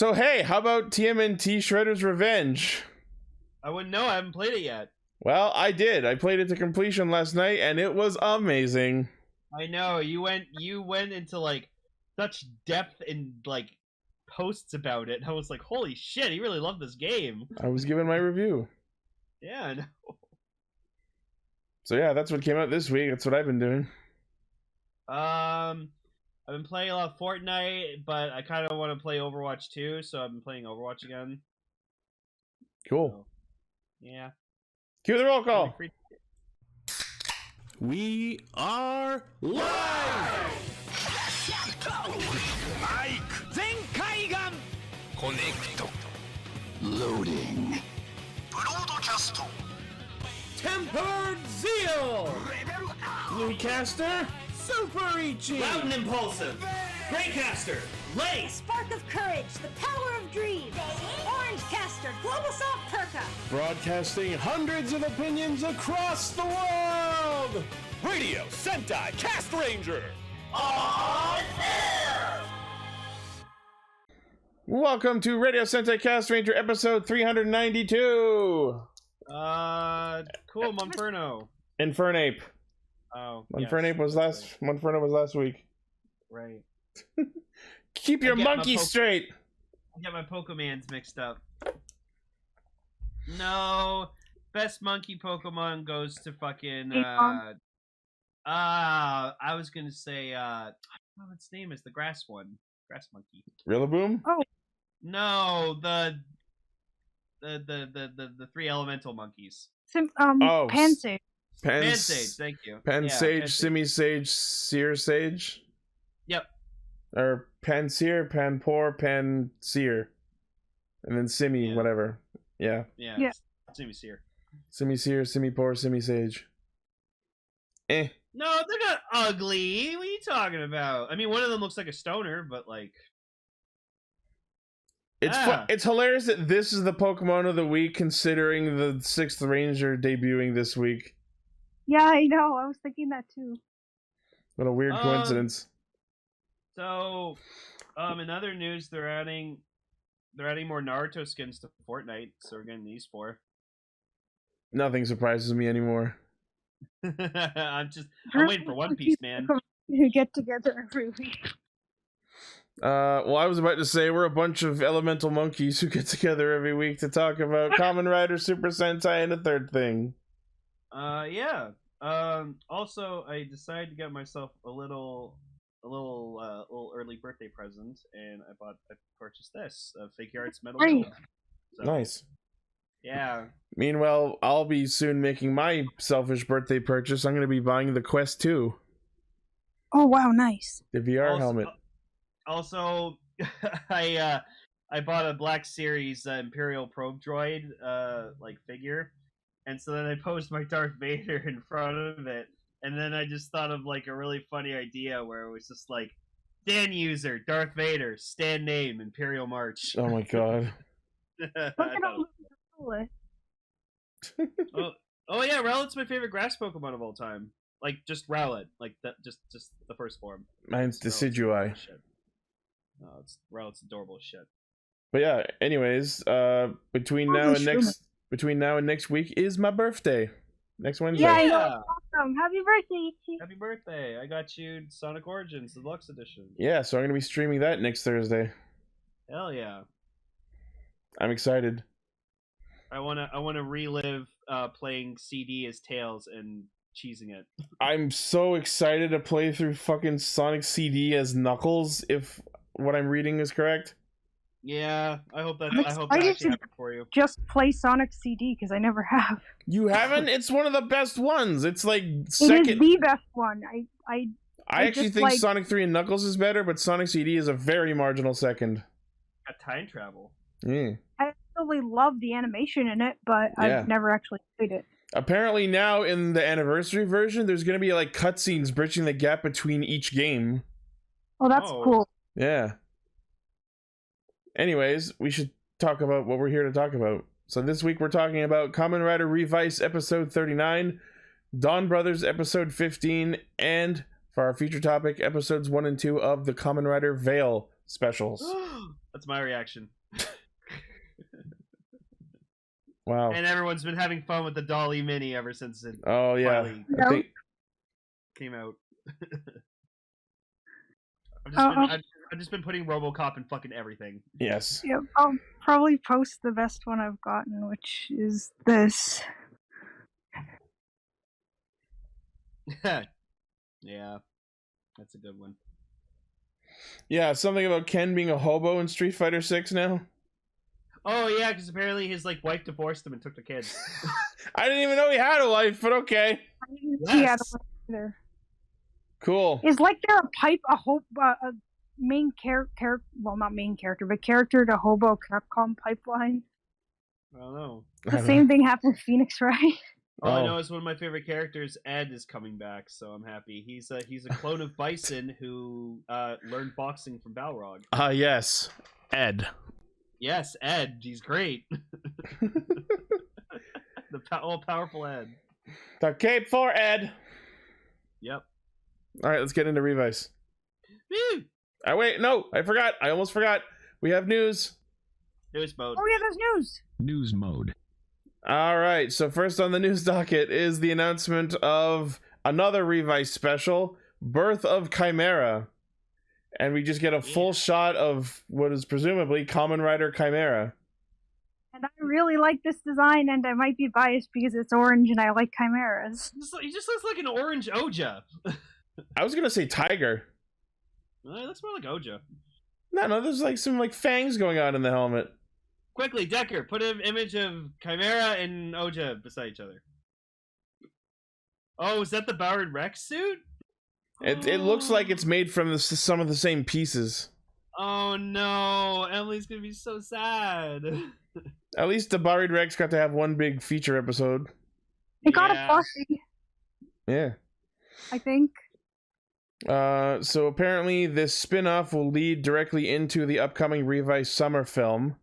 So hey, how about TMNT Shredder's Revenge? I wouldn't know. I haven't played it yet. Well, I did. I played it to completion last night, and it was amazing. I know you went into like such depth in like posts about it. I was like, holy shit, he really loved this game. I was giving my review. Yeah, I know. So yeah, that's what came out this week. That's what I've been doing. I've been playing a lot of Fortnite, but I kind of want to play Overwatch too, so I've been playing Overwatch again. Cool. So, yeah. Cue the roll call. We are live! Loading. Tempered Zeal! Bluecaster, Super Ichi! Loud and impulsive. Greycaster. Lay. Spark of Courage, the Power of Dreams, Orange Caster, Global Soft Perka. Broadcasting hundreds of opinions across the world! Radio Sentai Castranger! Welcome to Radio Sentai Castranger episode 392! Cool, Monferno. Infernape. Oh, Monfernape was Monferno was last week. Right. Keep your monkey straight! I get my Pokemans mixed up. No, best monkey Pokemon goes to fucking I was gonna say I don't know its name is the grass one. Grass monkey. Rillaboom? Oh. No, the three elemental monkeys. Pansage. Pansage, thank you. Pansage, Pansage. Simisage, Searsage? Yep. Or Panseer, Panpour, Panseer. And then Simi, Yeah. whatever. Yeah. Yeah. Simisear. Simiseer, Simipour, Simisage. Eh. No, they're not ugly. What are you talking about? I mean, one of them looks like a stoner, but like It's hilarious that this is the Pokemon of the week, considering the 6th Ranger debuting this week. Yeah, I know. I was thinking that too. What a weird coincidence. So, in other news, they're adding more Naruto skins to Fortnite, so we're getting these 4. Nothing surprises me anymore. I'm waiting for One Piece, man. Who get together every week. Well, I was about to say we're a bunch of elemental monkeys who get together every week to talk about Kamen Rider, Super Sentai, and a third thing. Yeah. Also, I decided to get myself a little early birthday present, and I purchased this Figure Arts Metal Build. So, Nice. Yeah. Meanwhile, I'll be soon making my selfish birthday purchase. I'm going to be buying the Quest 2, Oh wow, nice. the VR helmet. Also, I bought a Black Series Imperial Probe Droid like figure, and so then I posed my Darth Vader in front of it, and then I just thought of like a really funny idea where it was just like stand user Darth Vader, stand name Imperial March. Oh my god. Look at all the Oh yeah, Rowlet's my favorite grass Pokemon of all time. Like just Rowlet, like that, just the first form. Mine's Decidueye. No, Rowlet's adorable as shit. But yeah, anyways, between now and next week is my birthday. Next Wednesday. Yeah, I Yeah. know. Awesome. Happy birthday, Ichi. Happy birthday! I got you Sonic Origins Deluxe Edition. Yeah, so I'm going to be streaming that next Thursday. Hell yeah! I'm excited. I wanna relive playing CD as Tails and cheesing it. I'm so excited to play through fucking Sonic CD as Knuckles, if what I'm reading is correct. Yeah, I hope that I'm actually excited to happened for you. just play Sonic CD because I never have. You haven't? It's one of the best ones. It's like It is second. the best one. I actually just think like- Sonic 3 and Knuckles is better, but Sonic CD is a very marginal second. Got time travel. Yeah. I absolutely love the animation in it, but Yeah. I've never actually played it. Apparently now in the anniversary version, there's going to be like cutscenes bridging the gap between each game. Oh, that's Oh. cool. Yeah. Anyways, we should talk about what we're here to talk about. So this week we're talking about Kamen Rider Revice episode 39, Donbrothers episode 15, and for our feature topic, episodes 1 and 2 of the Kamen Rider Vail specials. That's my reaction. Wow. And everyone's been having fun with the Dolly Mini ever since it Oh yeah. finally I think came out. Oh, I've just been putting RoboCop in fucking everything. yes. yeah, I'll probably post the best one I've gotten, which is this. Yeah, that's a good one. Yeah, something about Ken being a hobo in Street Fighter 6 now. Oh yeah, because apparently his wife divorced him and took the kids. I didn't even know he had a wife, but okay. I didn't see Yes. it either. Cool. Is like there a main character, well, not main character, but character to Hobo Capcom pipeline? I don't know. The same thing happened with Phoenix, right? All I Oh. know is one of my favorite characters, Ed, is coming back, so I'm happy. He's a clone of Bison who learned boxing from Balrog. Yes. Ed. Yes, Ed. He's great. All-powerful Ed. The cape for Ed. Yep. All right, let's get into Revice. Woo! Wait, no, I forgot. I almost forgot. We have news. News mode. Oh yeah, there's news. News mode. All right, so first on the news docket is the announcement of another Revice special, Birth of Chimera. And we just get a full shot of what is presumably Kamen Rider Chimera. And I really like this design, and I might be biased because it's orange and I like chimeras. He just looks like an orange Oja. I was going to say tiger. It looks more like Oja. No, there's like some like fangs going on in the helmet. Quickly, Decker, put an image of Chimera and Oja beside each other. Oh, is that the Boward Rex suit? It looks like it's made from some of the same pieces. Oh no, Emily's gonna be so sad. At least the Buried Rex got to have one big feature episode. It got a Yeah. plushie, Yeah. I think. So apparently this spin-off will lead directly into the upcoming Revice summer film.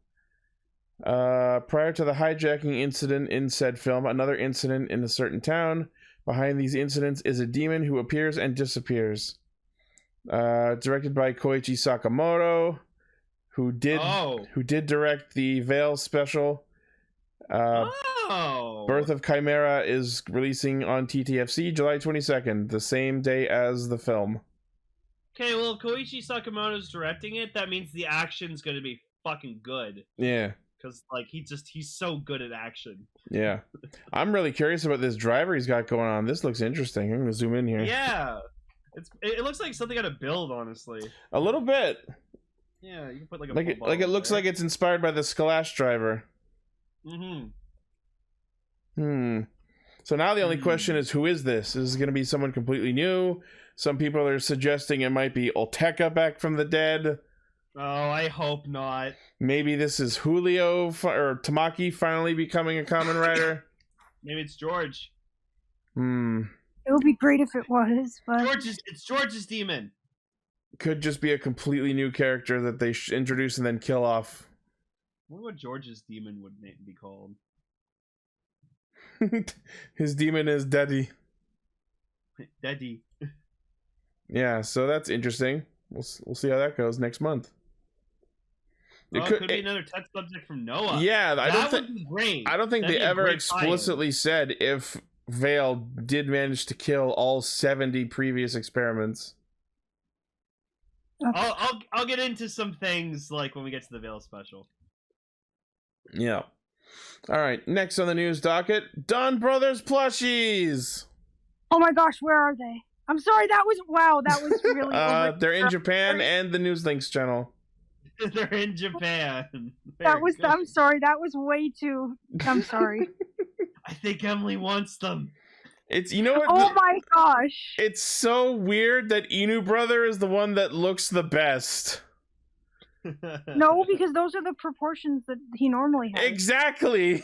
Prior to the hijacking incident in said film, another incident in a certain town. Behind these incidents is a demon who appears and disappears. Directed by Koichi Sakamoto, who did direct the Vail special. Birth of Chimera is releasing on TTFC July 22nd, the same day as the film. Okay, well, if Koichi Sakamoto's directing it, that means the action's gonna be fucking good. Yeah. Because, he's so good at action. Yeah. I'm really curious about this driver he's got going on. This looks interesting. I'm gonna zoom in here. Yeah. It looks like something out of Build, honestly. A little bit. Yeah, you can put like a Like it looks like it's inspired by the Skalash driver. Mm-hmm. So now the only question is, who is this? Is it going to be someone completely new? Some people are suggesting it might be Olteka back from the dead. Oh, I hope not. Maybe this is Julio or Tamaki finally becoming a Kamen Rider. Maybe it's George. It would be great if it was, but It's George's demon. Could just be a completely new character that they introduce and then kill off. I wonder what George's demon would be called. His demon is Daddy. Daddy. Yeah, so that's interesting. We'll see how that goes next month. It could be another test subject from Noah. Yeah, I don't would be great. I don't think That'd they be a ever great explicitly said if Vail did manage to kill all 70 previous experiments. I'll get into some things like when we get to the Vail special. Yeah. All right. Next on the news docket, Donbrothers plushies. oh my gosh, where are they? I'm sorry, that was really They're in Japan and the Newslinks channel. They're in Japan. I'm sorry, that was way too. I'm sorry. I think Emily wants them. It's you know what? Oh my gosh. It's so weird that Inu Brother is the one that looks the best. No, because those are the proportions that he normally has. Exactly.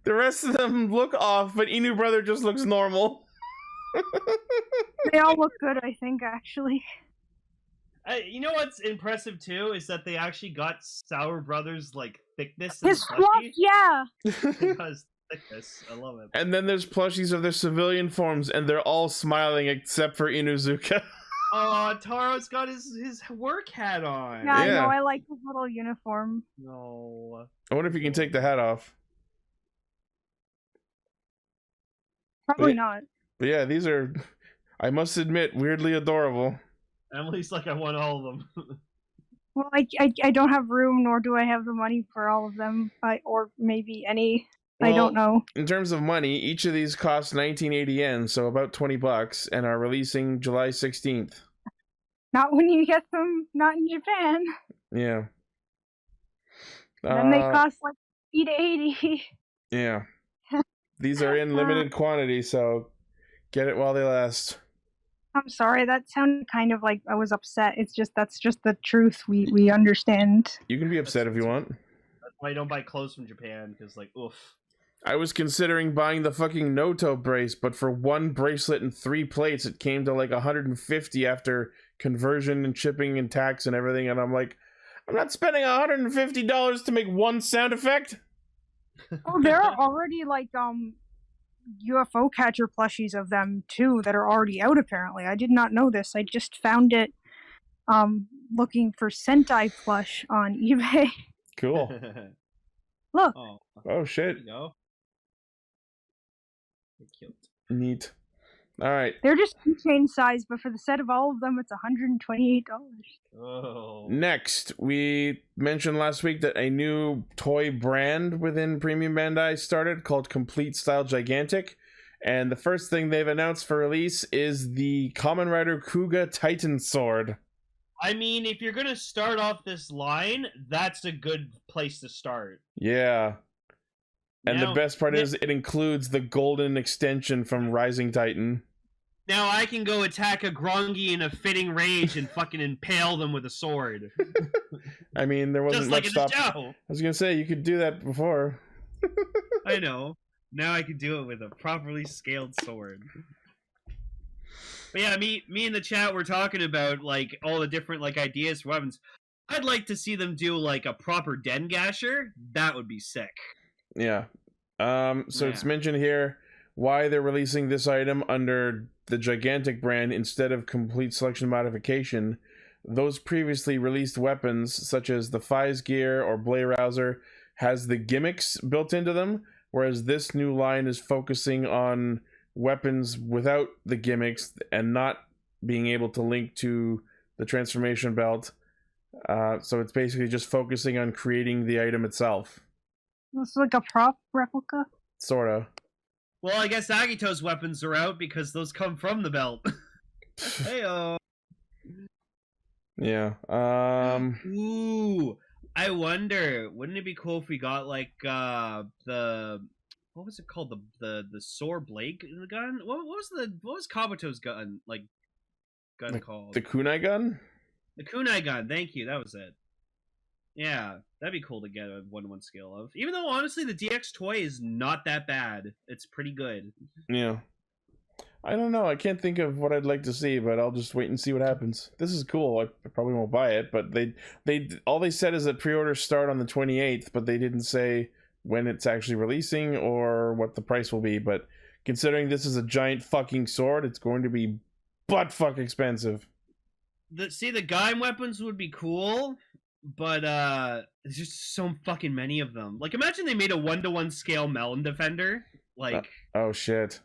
The rest of them look off, but Inu Brother just looks normal. They all look good, I think, actually. You know what's impressive too is that they actually got Sour Brothers thickness. His fluff, yeah. Because thickness, I love it. And then there's plushies of their civilian forms, and they're all smiling except for Inuzuka. Oh, Taro's got his work hat on. Yeah, I Yeah. know. I like his little uniform. No. I wonder if you can take the hat off. Probably Yeah. not. But yeah, these are, I must admit, weirdly adorable. Emily's like, I want all of them. Well, I don't have room, nor do I have the money for all of them, or maybe any. I don't know. In terms of money, each of these costs 1980 yen, so about $20, and are releasing July 16th. Not when you get them not in Japan. Yeah. Then they cost like 80 to 80. Yeah. These are in limited quantity, so get it while they last. I'm sorry, that sounded kind of like I was upset. That's just the truth. We understand. You can be upset if you want. That's why I don't buy clothes from Japan, because, like, oof. I was considering buying the fucking Noto brace, but for one bracelet and 3 plates, it came to like 150 after conversion and shipping and tax and everything, and I'm like, I'm not spending $150 to make one sound effect. Oh, there are already like UFO catcher plushies of them too that are already out apparently. I did not know this. I just found it looking for Sentai plush on eBay. Cool. Look. Oh shit. There you go. They're cute. Neat. All right. They're just keychain size, but for the set of all of them, it's $128. Oh. Next, we mentioned last week that a new toy brand within Premium Bandai started called Complete Style Gigantic. And the first thing they've announced for release is the Kamen Rider Kuga Titan Sword. I mean, if you're gonna start off this line, that's a good place to start. Yeah. And Now, the best part is it includes the golden extension from Rising Titan. now I can go attack a Grongi in a fitting rage and fucking impale them with a sword. I mean, there wasn't Just like much in the stop. show. I was gonna say you could do that before. I know. Now I can do it with a properly scaled sword. But yeah, me in the chat were talking about like all the different like ideas for weapons. I'd like to see them do like a proper Dengasher. That would be sick. Yeah. So it's mentioned here why they're releasing this item under the Gigantic brand instead of Complete Selection Modification. Those previously released weapons, such as the Fies Gear or Blade Rouser, has the gimmicks built into them, whereas this new line is focusing on weapons without the gimmicks and not being able to link to the transformation belt. So it's basically just focusing on creating the item itself. It's like a prop replica. Sorta. Well, I guess Agito's weapons are out because those come from the belt. Heyo. Yeah. Ooh, I wonder. Wouldn't it be cool if we got like the what was it called, the sword blade gun? What was Kabuto's gun called? The kunai gun? The kunai gun. Thank you. That was it. Yeah, that'd be cool to get a 1-to-1 scale of. Even though honestly, the DX toy is not that bad. It's pretty good. Yeah. I don't know. I can't think of what I'd like to see, but I'll just wait and see what happens. This is cool. I probably won't buy it, but they all they said is that pre-orders start on the 28th, but they didn't say when it's actually releasing or what the price will be. But considering this is a giant fucking sword, it's going to be butt fuck expensive. The Gaim weapons would be cool, but there's just so fucking many of them. Like, imagine they made a 1-to-1 scale Melon Defender. Like, oh shit.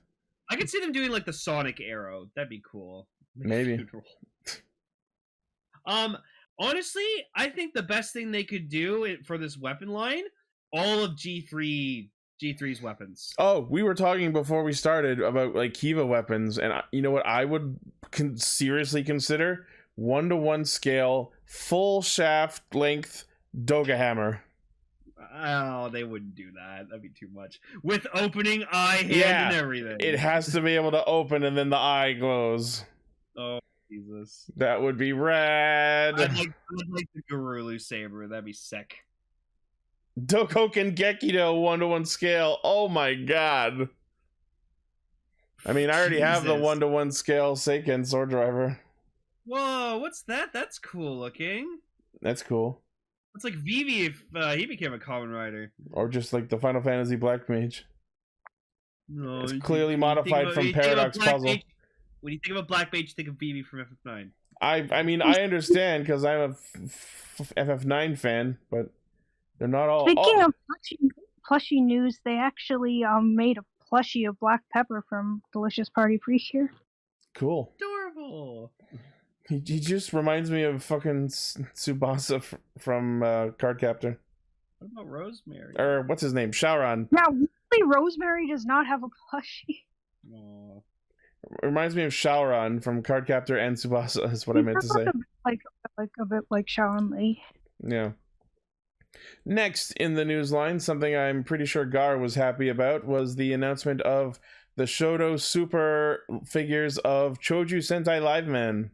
I could see them doing like the Sonic Arrow. That'd be cool. Maybe. Honestly, I think the best thing they could do for this weapon line, all of G3's weapons. Oh, we were talking before we started about like Kiva weapons, and you know what I would seriously consider? 1-to-1 scale, full shaft length Doga hammer. Oh, they wouldn't do that. That'd be too much. With opening eye, hand, and everything. It has to be able to open and then the eye glows. Oh, Jesus. That would be rad. I'd like the Garulu Saber. That'd be sick. Dokoken Gekido 1-to-1 scale. Oh my god. I mean, I already have the 1-to-1 scale Seiken sword driver. Whoa, what's that? That's cool looking. That's cool. It's like Vivi if he became a Kamen Rider. Or just like the Final Fantasy Black Mage. No, It's clearly modified from Paradox Puzzle. When you think of a black mage, think of BB from FF9. I mean, I understand because I'm a FF9 fan, but they're not all. Speaking of plushie news, they actually made a plushie of Black Pepper from Delicious Party Freakier. Cool. Adorable. He just reminds me of fucking Tsubasa from Cardcaptor. What about Rosemary? Or what's his name? Shaoran. Now, really, Rosemary does not have a plushie. Aww. Reminds me of Shaoran from Cardcaptor and Tsubasa is what I meant to say. Like a bit like Shaoran Lee. Yeah. Next in the news line, something I'm pretty sure Gar was happy about was the announcement of the Shoto Super figures of Choju Sentai Live Men.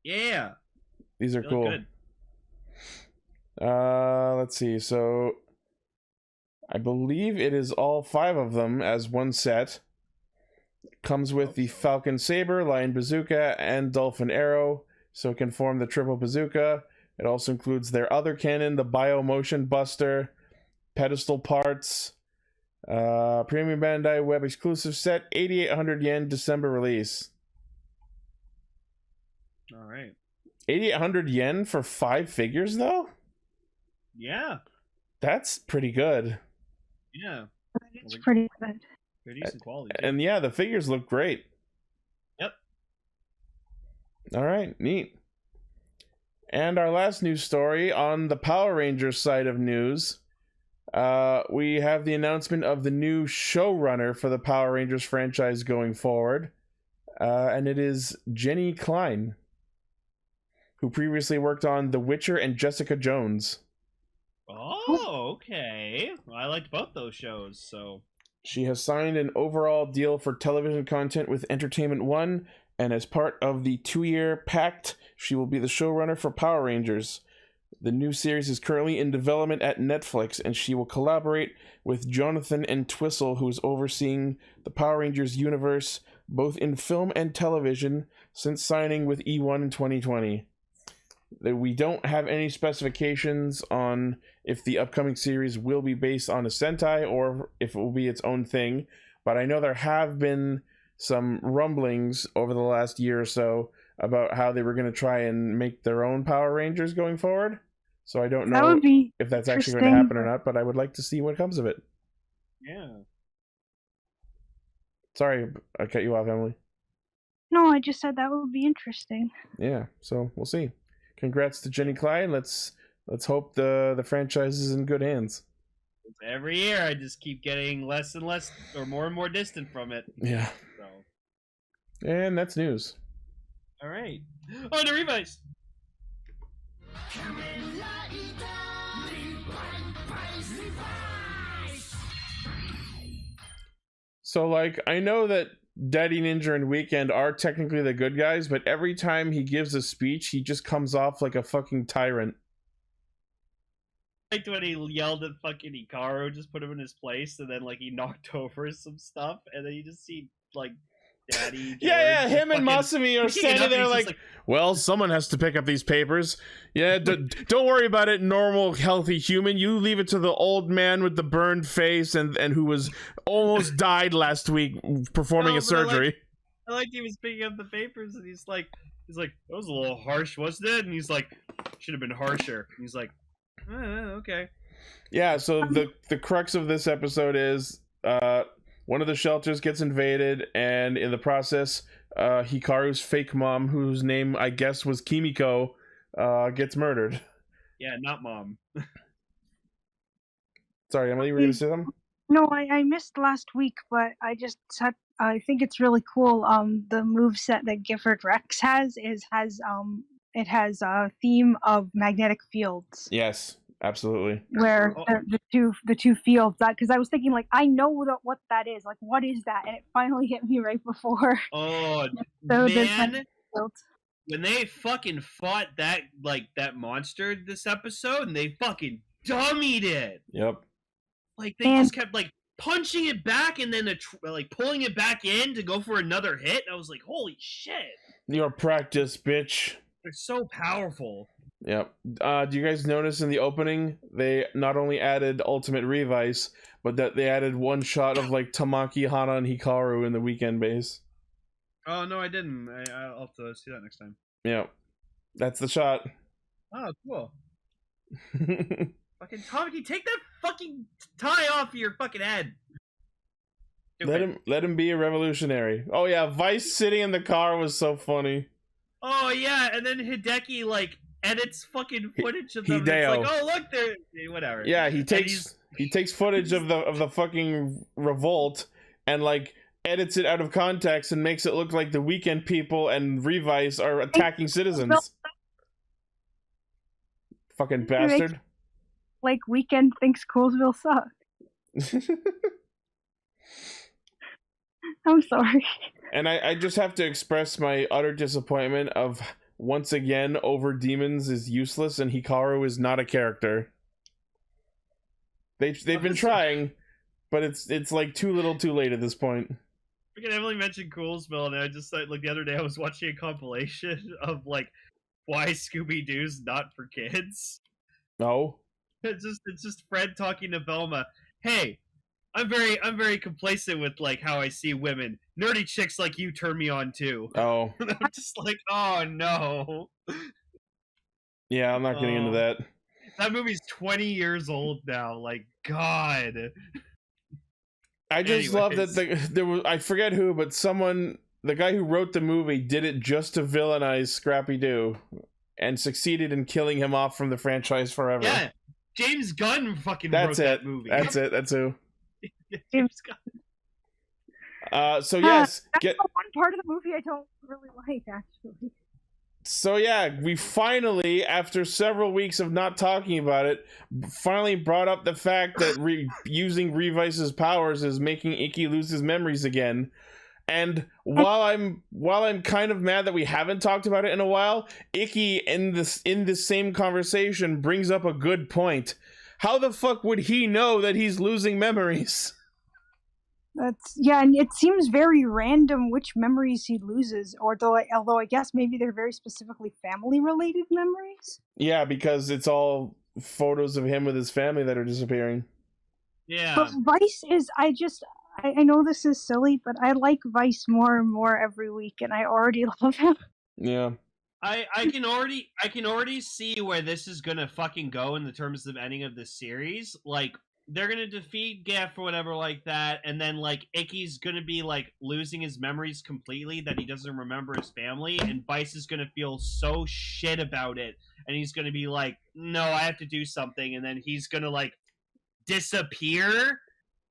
Yeah. These are They look cool. good. Let's see. So I believe it is all 5 of them as one set. Comes with the Falcon Saber, Lion Bazooka, and Dolphin Arrow, so it can form the triple bazooka. It also includes their other cannon, the Bio Motion Buster, pedestal parts, Premium Bandai Web exclusive set, 8,800 yen, December release. All right. 8,800 yen for 5 figures, though? Yeah. That's pretty good. Yeah. It's pretty good. They're decent quality. Too. And yeah, the figures look great. Yep. All right, neat. And our last news story on the Power Rangers side of news, we have the announcement of the new showrunner for the Power Rangers franchise going forward, and it is Jenny Klein, who previously worked on The Witcher and Jessica Jones. Oh, okay. Well, I liked both those shows, so... She has signed an overall deal for television content with Entertainment One, and as part of the 2-year pact, she will be the showrunner for Power Rangers. The new series is currently in development at Netflix, and she will collaborate with Jonathan Entwistle, who is overseeing the Power Rangers universe, both in film and television, since signing with E1 in 2020. We don't have any specifications on if the upcoming series will be based on a Sentai or if it will be its own thing, but I know there have been some rumblings over the last year or so about how they were going to try and make their own Power Rangers going forward. So I don't know if that's actually going to happen or not, but I would like to see what comes of it. Yeah. Sorry, I cut you off, Emily. No, I just said that would be interesting. Yeah, so we'll see. Congrats to Jenny Klein. Let's hope the franchise is in good hands. Every year, I just keep getting less and less, or more and more distant from it. Yeah. So. And that's news. All right. On to Revice. So, like, I know that Daddy Ninja and Weekend are technically the good guys, but every time he gives a speech, he just comes off like a fucking tyrant. I liked when he yelled at fucking Hikaru, just put him in his place, and then like he knocked over some stuff, and then you just see like Daddy. Yeah, him and fucking Masumi are picking it standing up, and there he's like, just well, someone has to pick up these papers. Yeah, don't worry about it, normal, healthy human. You leave it to the old man with the burned face and who was almost died last week performing a surgery. I liked he was picking up the papers, and he's like, that was a little harsh, wasn't it? And he's like, should have been harsher. And he's like, okay. Yeah, so the crux of this episode is one of the shelters gets invaded, and in the process, Hikaru's fake mom, whose name I guess was Kimiko, gets murdered. Yeah, not mom. Sorry, Emily, were you going to say something? No, I missed last week, but I think it's really cool. The moveset that Gifford Rex has it has a theme of magnetic fields. Yes, absolutely. Where the two fields, that because I was thinking like I know what that is, like what is that, and it finally hit me right before. Oh So man, when they fucking fought that monster this episode, and they fucking dummied it. Yep. Like they just kept like punching it back, and then like pulling it back in to go for another hit. I was like, holy shit! Your practice, bitch. They're so powerful. Yep. Do you guys notice in the opening they not only added Ultimate Revice, but that they added one shot of like Tamaki, Hana, and Hikaru in the weekend base? Oh no, I didn't. I'll have to see that next time. Yeah, that's the shot. Oh, cool. Fucking Tommy, take that fucking tie off your fucking head. Let him be a revolutionary. Oh yeah, Vice sitting in the car was so funny. Oh yeah, and then Hideki like edits fucking footage of them. And it's Hideo. like, oh look, they're whatever. Yeah, he takes footage of the fucking revolt and like edits it out of context and makes it look like the Weekend people and Revice are attacking citizens. Fucking bastard. Like Weekend thinks Coolsville sucks. I'm sorry. And I just have to express my utter disappointment of once again Over Demons is useless and Hikaru is not a character. They've been trying, but it's like too little too late at this point. Freaking Emily mentioned Coolsville, and I just like the other day I was watching a compilation of like why Scooby-Doo's not for kids. No. It's just Fred talking to Velma. Hey, I'm very complacent with like how I see women. Nerdy chicks like you turn me on too. Oh. And I'm just like, oh no. Yeah, I'm not getting into that. That movie's 20 years old now. Like, God. I just love that there was, I forget who, but the guy who wrote the movie did it just to villainize Scrappy Doo and succeeded in killing him off from the franchise forever. Yeah, James Gunn fucking wrote that movie. That's who. James Gunn. So yes, that's the one part of the movie I don't really like, actually. So yeah, we finally, after several weeks of not talking about it, finally brought up the fact that using Revice's powers is making Ikki lose his memories again. And while I'm kind of mad that we haven't talked about it in a while, Ikki in this same conversation brings up a good point. How the fuck would he know that he's losing memories? And it seems very random which memories he loses, although I guess maybe they're very specifically family-related memories. Yeah, because it's all photos of him with his family that are disappearing. Yeah. But Vice is, I know this is silly, but I like Vice more and more every week, and I already love him. Yeah. I can already see where this is gonna fucking go in the terms of ending of this series. Like, they're gonna defeat Geff or whatever like that, and then like Ikki's gonna be like losing his memories completely, that he doesn't remember his family, and Vice is gonna feel so shit about it, and he's gonna be like, no, I have to do something, and then he's gonna like disappear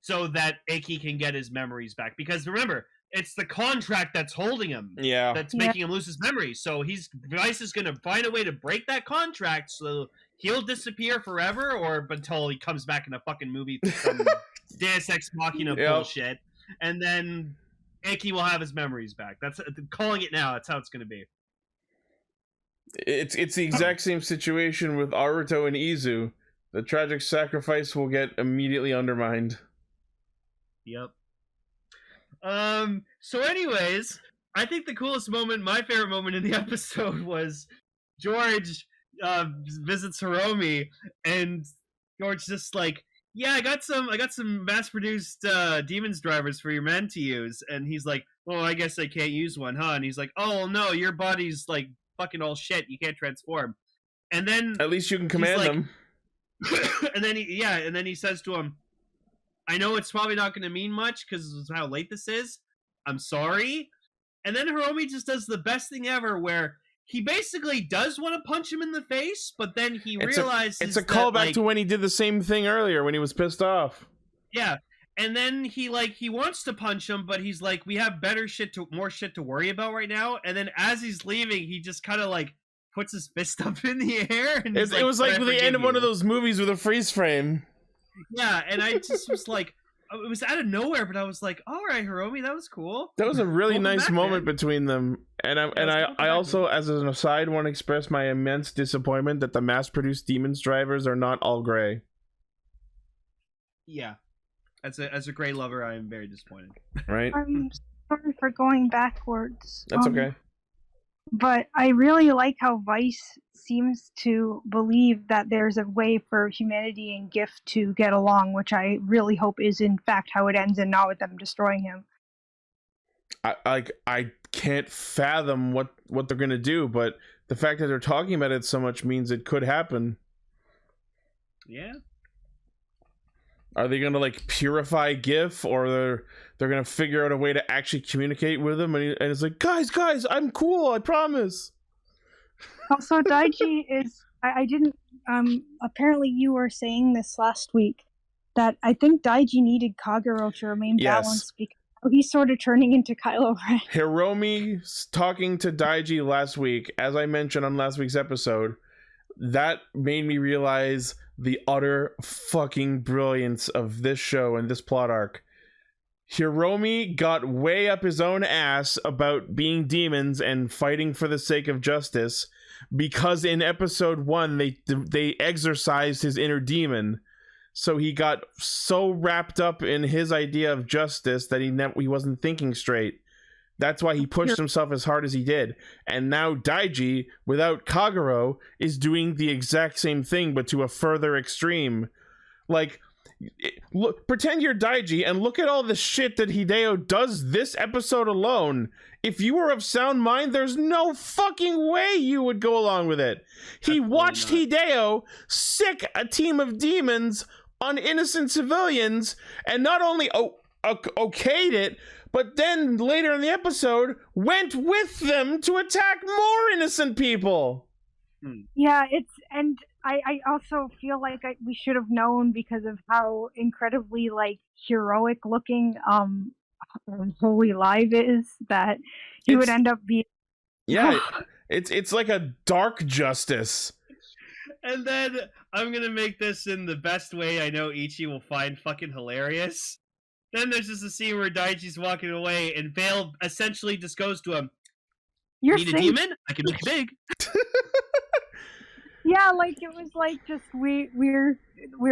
so that Ikki can get his memories back. Because remember, it's the contract that's holding him. Yeah. That's making him lose his memories. So Vice is gonna find a way to break that contract so he'll disappear forever, or until he comes back in a fucking movie from Deus Ex Machina bullshit, and then Ikki will have his memories back. That's calling it now. That's how it's gonna be. It's the exact same situation with Aruto and Izu. The tragic sacrifice will get immediately undermined. Yep. So anyways, I think the coolest moment, my favorite moment in the episode, was George visits Hiromi, and George just like, yeah, I got some mass-produced demons drivers for your men to use, and he's like, well, I guess I can't use one, huh? And he's like, oh no, your body's like fucking all shit, you can't transform. And then at least you can command them. and then he says to him, I know it's probably not going to mean much because of how late this is. I'm sorry. And then Hiromi just does the best thing ever, where he basically does want to punch him in the face, but then he realizes it's a callback like, to when he did the same thing earlier when he was pissed off. Yeah, and then he wants to punch him, but he's like, we have more shit to worry about right now. And then as he's leaving, he just kind of like puts his fist up in the air, and it was like the end of one of those movies with a freeze frame. Yeah, and I just was like, it was out of nowhere, but I was like, all right, Hiromi, that was cool. That was a really nice moment between them. And I also, as an aside, want to express my immense disappointment that the mass-produced Demons drivers are not all gray. Yeah. As a gray lover, I am very disappointed. Right? I'm sorry for going backwards. That's okay. But I really like how Vice seems to believe that there's a way for humanity and Gift to get along, which I really hope is in fact how it ends and not with them destroying him. I can't fathom what they're gonna do, but the fact that they're talking about it so much means it could happen. Yeah. Are they gonna like purify GIF, or they're gonna figure out a way to actually communicate with him? And it's like, guys, I'm cool, I promise. Also, Daiji is. I didn't. Apparently, you were saying this last week that I think Daiji needed Kagero to remain balanced because he's sort of turning into Kylo Ren. Hiromi talking to Daiji last week, as I mentioned on last week's episode, that made me realize the utter fucking brilliance of this show and this plot arc. Hiromi got way up his own ass about being demons and fighting for the sake of justice because in episode 1 they exorcised his inner demon. So he got so wrapped up in his idea of justice that he wasn't thinking straight. That's why he pushed himself as hard as he did. And now Daiji, without Kagero, is doing the exact same thing, but to a further extreme. Like, look, pretend you're Daiji and look at all the shit that Hideo does this episode alone. If you were of sound mind, there's no fucking way you would go along with it. He watched Hideo sick a team of demons on innocent civilians, and not only okayed it, but then later in the episode went with them to attack more innocent people. Yeah, and I also feel like we should have known because of how incredibly like heroic looking Holy Live is that he would end up being. Yeah, it's like a dark justice. And then I'm gonna make this in the best way I know Ichi will find fucking hilarious. Then there's just a scene where Daiji's walking away and Vail essentially just goes to him. You're Need a demon? I can make it big. Yeah, like it was like just we're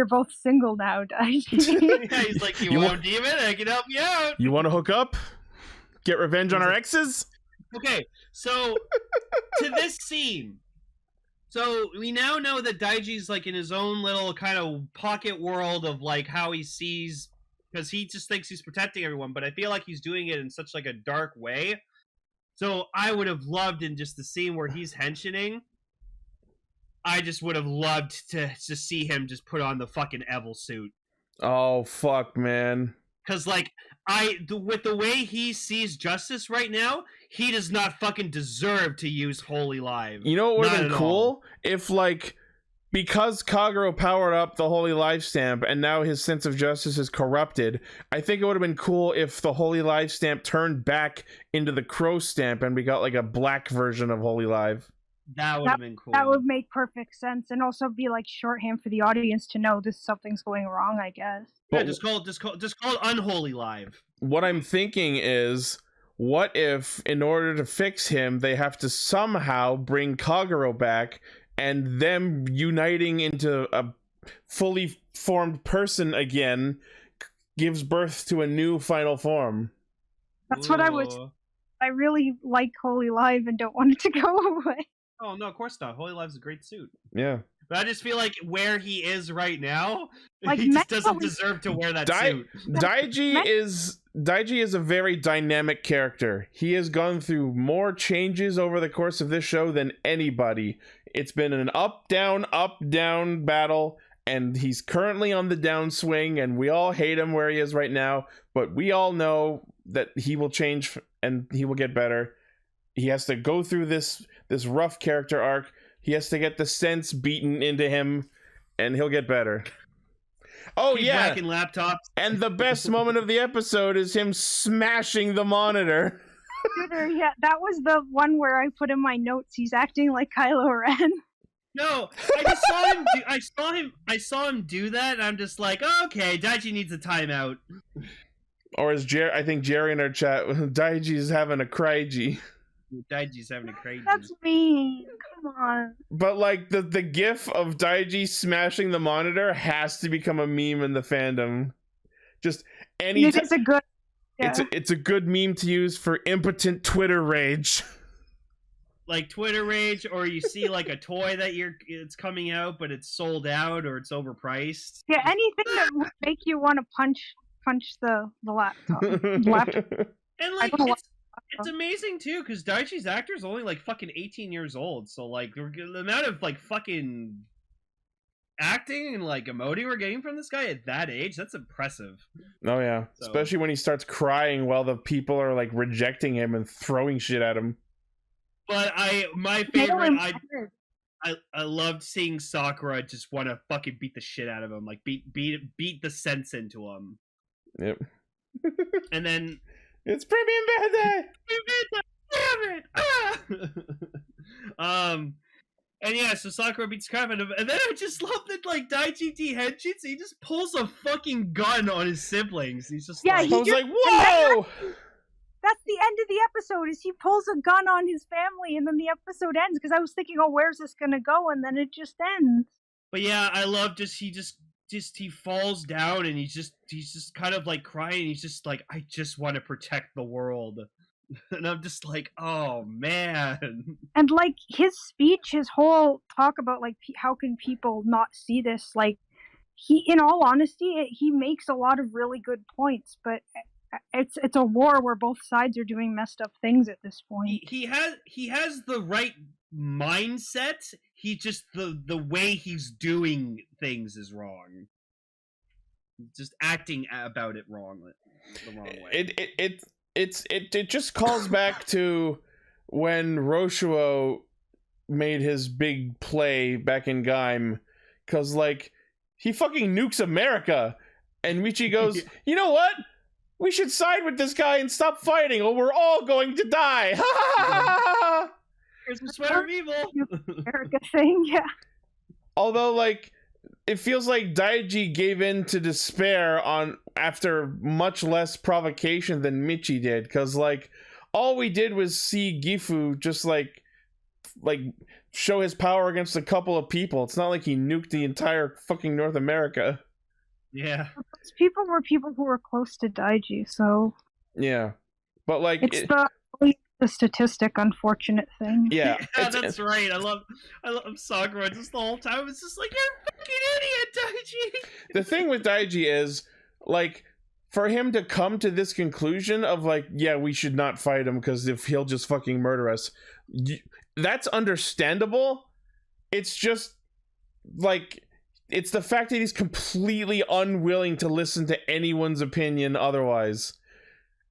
both single now, Daiji. Yeah, he's like, you want a demon? I can help you out. You want to hook up? Get revenge on our exes? Okay, so to this scene. So we now know that Daiji's like in his own little kind of pocket world of like how he sees, because he just thinks he's protecting everyone, but I feel like he's doing it in such like a dark way. So I would have loved in just the scene where he's henching. I just would have loved to see him just put on the fucking Evil suit. Oh fuck, man. Because like with the way he sees justice right now, he does not fucking deserve to use Holy Live. You know what would have been cool? If, like, because Kagero powered up the Holy Live stamp and now his sense of justice is corrupted, I think it would have been cool if the Holy Live stamp turned back into the Crow stamp and we got, like, a black version of Holy Live. That would have been cool. That would make perfect sense and also be, like, shorthand for the audience to know something's going wrong, I guess. Yeah, just call it Unholy Live. What I'm thinking is, what if, in order to fix him, they have to somehow bring Kagero back, and them uniting into a fully formed person again gives birth to a new final form? That's what I was. I really like Holy Live and don't want it to go away. Oh, no, of course not. Holy Live's a great suit. Yeah. But I just feel like where he is right now, like he just doesn't deserve to wear that suit. Daiji is a very dynamic character. He has gone through more changes over the course of this show than anybody. It's been an up, down battle, and he's currently on the downswing, and we all hate him where he is right now, but we all know that he will change and he will get better. He has to go through this rough character arc. He has to get the sense beaten into him, and he'll get better. Oh, Keep yeah. whacking laptops. And the best moment of the episode is him smashing the monitor. Yeah, that was the one where I put in my notes. He's acting like Kylo Ren. No, I just saw him. I saw him do that, and I'm just like, oh, okay, Daiji needs a timeout. Or as I think Jerry in our chat, Daiji's having a crygy. Daiji's having a crazy. That's mean. Come on. But like the gif of Daiji smashing the monitor has to become a meme in the fandom. Just any. It is a good. Yeah. It's a good meme to use for impotent Twitter rage. Like Twitter rage, or you see like a toy that it's coming out, but it's sold out or it's overpriced. Yeah, anything that would make you want to punch the laptop. And like It's amazing too, because Daichi's actor is only like fucking 18 years old. So like the amount of like fucking acting and like emoting we're getting from this guy at that age, that's impressive. Oh yeah, So- especially when he starts crying while the people are like rejecting him and throwing shit at him. But my favorite, I loved seeing Sakura just want to fucking beat the shit out of him, like beat the sense into him. Yep. And then It's Premium Bad Day! damn it! Ah! And yeah, so Sakura beats crap out of him, and then I just love that like Daiji Henshin, he just pulls a fucking gun on his siblings. He's just Yeah, like, I was like, whoa! That's the end of the episode. Is he pulls a gun on his family, and then the episode ends. Because I was thinking, oh, where's this gonna go? And then it just ends. But yeah, I love he falls down and he's just kind of like crying. He's just like, I just want to protect the world. And I'm just like, oh man. And like his speech, his whole talk about like how can people not see this? Like he, in all honesty, he makes a lot of really good points. But it's a war where both sides are doing messed up things at this point. He has the right mindset. He just the way he's doing things is wrong. Just acting about it wrong, the wrong way. It just calls back to when Roshuo made his big play back in Gaim, cause like he fucking nukes America, and Michi goes, you know what? We should side with this guy and stop fighting, or we're all going to die. Ha ha ha ha! Here's the sweater of evil. America thing, yeah. Although, like, it feels like Daiji gave in to despair after much less provocation than Michi did, because like all we did was see Gifu just like show his power against a couple of people. It's not like he nuked the entire fucking North America. Yeah. Those people were people who were close to Daiji, so Yeah, but like it's the statistic unfortunate thing. yeah, That's right. I love Sakura just the whole time. It's just like, you're a fucking idiot, Daiji. The thing with Daiji is, like, for him to come to this conclusion of, like, yeah, we should not fight him because if he'll just fucking murder us, that's understandable. It's just, like, it's the fact that he's completely unwilling to listen to anyone's opinion otherwise.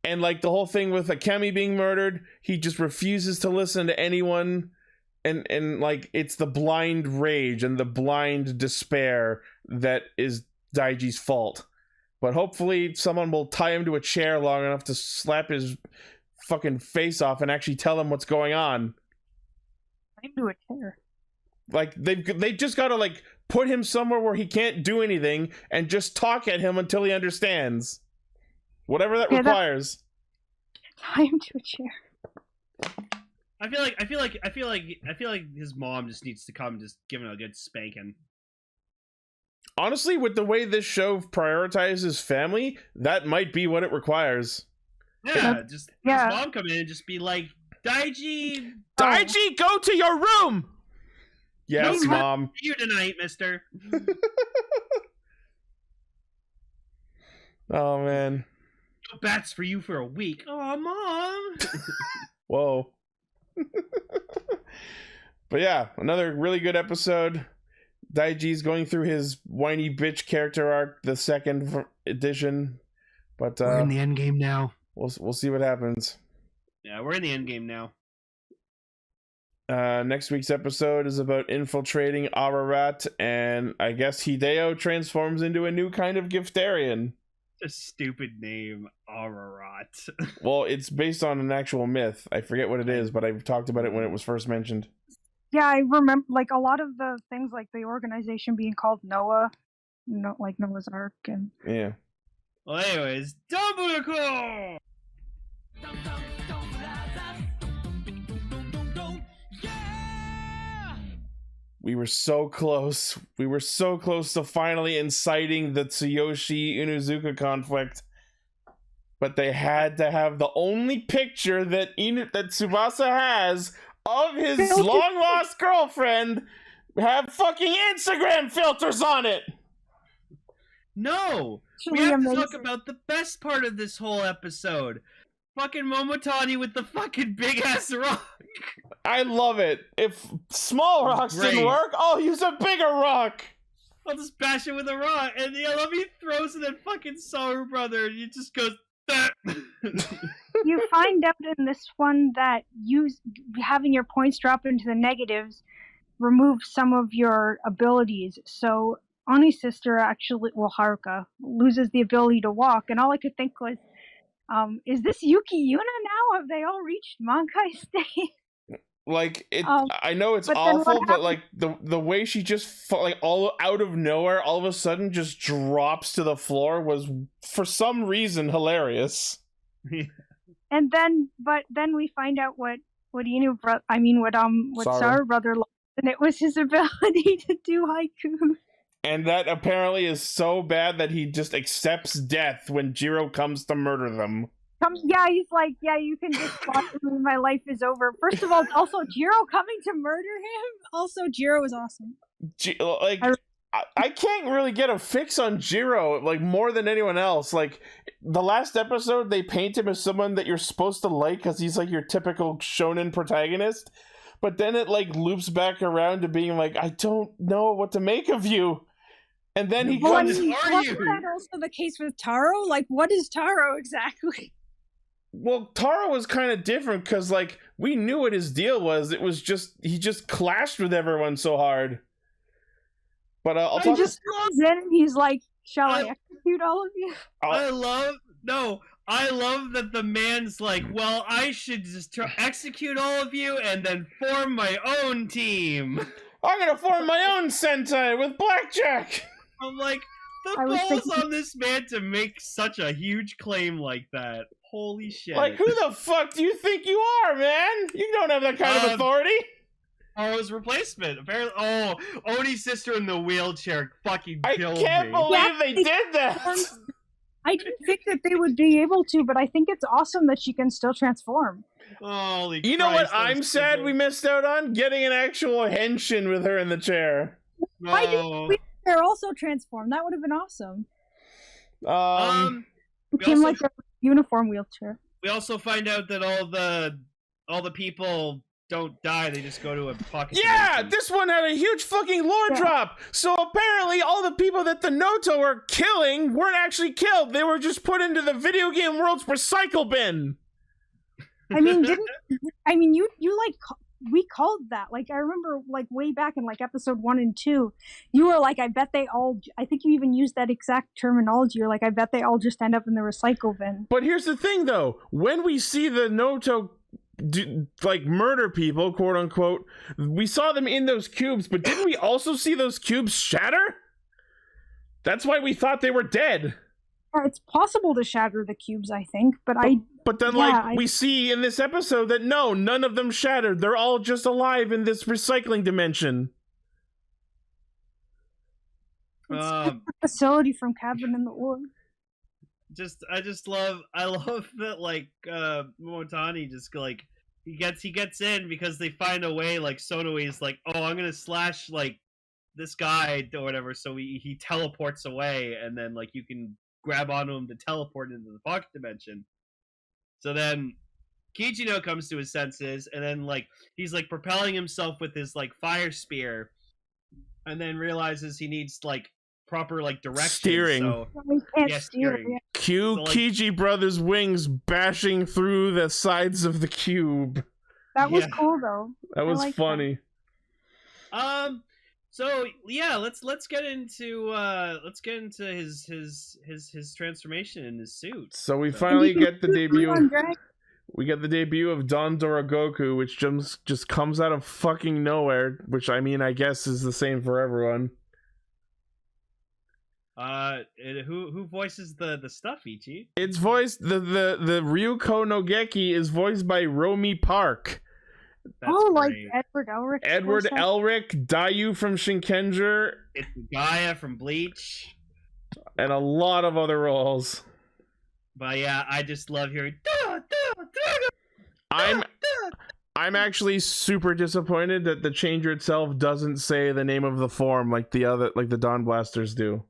And, like, the whole thing with Akemi being murdered, he just refuses to listen to anyone. And like, it's the blind rage and the blind despair that is Daiji's fault. But hopefully someone will tie him to a chair long enough to slap his fucking face off and actually tell him what's going on. Into a chair. Like, they just gotta, like, put him somewhere where he can't do anything and just talk at him until he understands. Whatever that requires. Tie him to a chair. I feel like his mom just needs to come and just give him a good spanking. Honestly, with the way this show prioritizes family, that might be what it requires. Yeah, just yeah. his mom come in and just be like, Daiji, Daiji, go to your room! Yes, No, Mom. you tonight, mister. Oh, man. No bats for you for a week. Oh, Mom. Whoa. But yeah, another really good episode. Daiji's going through his whiny bitch character arc, the second edition. But We're in the end game now. We'll see what happens. Yeah, we're in the end game now. Next week's episode is about infiltrating Ararat, and I guess Hideo transforms into a new kind of Giftarian. A stupid name, Ararat. Well, it's based on an actual myth. I forget what it is, but I talked about it when it was first mentioned. Yeah, I remember, like, a lot of the things, like the organization being called Noah, like Noah's Ark, and... Yeah. Well, anyways, Donbrothers! We were so close. We were so close to finally inciting the Tsuyoshi-Inuzuka conflict. But they had to have the only picture that Tsubasa has of his long-lost girlfriend have fucking Instagram filters on it! No! We Really have to amazing. talk about the best part of this whole episode. fucking Momotani with the fucking big ass rock. I love it. If small rocks didn't Great. work, I'll use a bigger rock. I'll just bash it with a rock, and I love he throws it at fucking Saru brother, and he just goes. You find out in this one that having your points drop into the negatives removes some of your abilities. So Ani's sister actually, Haruka, loses the ability to walk, and all I could think was, is this Yuki Yuna now? Have they all reached Mankai state? Like it, Oh, I know it's but then what awful, but happened- like the way she just like all out of nowhere, all of a sudden just drops to the floor was for some reason hilarious. And then we find out what Saru. Saru brother lost, and it was his ability to do haiku. And that apparently is so bad that he just accepts death when Jiro comes to murder them. He's like, yeah, you can just watch me. My life is over. First of all, it's also Jiro coming to murder him. Also, Jiro is awesome. I can't really get a fix on Jiro, like, more than anyone else. Like, the last episode, they paint him as someone that you're supposed to like because he's, like, your typical shonen protagonist. But then it, like, loops back around to being like, I don't know what to make of you. And then he What comes... are you? Wasn't that also the case with Taro? Like, what is Taro exactly? Well, Taro was kind of different because, like, we knew what his deal was. It was just, he just clashed with everyone so hard. But I'll He talk... just comes in and he's like, shall I execute all of you? I love that the man's like, well, I should just execute all of you and then form my own team. I'm gonna form my own Sentai with Blackjack! I'm like, the I was balls thinking- on this man to make such a huge claim like that. Holy shit. Like, who the fuck do you think you are, man? You don't have that kind of authority. Oh, his replacement. Apparently, Oni's sister in the wheelchair fucking I killed can't me. believe they did that! I didn't think that they would be able to, but I think it's awesome that she can still transform. Holy You know what Christ, that I'm was sad so we missed out on? Getting an actual henshin with her in the chair. Why didn't No. they're also transformed? That would have been awesome. We Became also- like a uniform wheelchair. We also find out that all the people don't die; they just go to a pocket. Yeah, dimension. this one had a huge fucking lore Yeah. drop. So apparently all the people that the Noto are killing weren't actually killed. They were just put into the video game world's recycle bin. I mean, you like we called that. Like, I remember, like, way back in like episode 1 and 2, you were like, I bet they all. I think you even used that exact terminology. You're like, I bet they all just end up in the recycle bin. But here's the thing, though. When we see the Noto murder people, quote unquote, we saw them in those cubes, but didn't we also see those cubes shatter? That's why we thought they were dead. It's possible to shatter the cubes, I think, but But then, we see in this episode that no, none of them shattered. They're all just alive in this recycling dimension. it's a facility from Cabin in the Woods. I love that, like, Momotani just, like, he gets in because they find a way, like, Sonoe's like, oh, I'm gonna slash, like, this guy or whatever, so he teleports away, and then, like, you can grab onto him to teleport into the pocket dimension. So then Kijino comes to his senses, and then, like, he's, like, propelling himself with his, like, fire spear, and then realizes he needs, like, proper, like, direction. Steering. So, We can't yeah, steer. steering. Yeah. Cue So, like- Kiji Brothers' wings bashing through the sides of the cube. That was Yeah. cool though. That was like funny. So yeah, let's get into his transformation in his suit. So we finally get the debut. Andre? We get the debut of Don Doragoku, which just comes out of fucking nowhere. Which, I mean, I guess is the same for everyone. Who voices the stuff, Ichi? It's voiced the Ryuko Nogeki is voiced by Romy Park. That's Like great. Edward Elric. Edward voice actor? Elric, Dayu from Shinkenger, It's Gaia from Bleach. and a lot of other roles. But yeah, I just love hearing. I'm actually super disappointed that the changer itself doesn't say the name of the form like the Dawn Blasters do.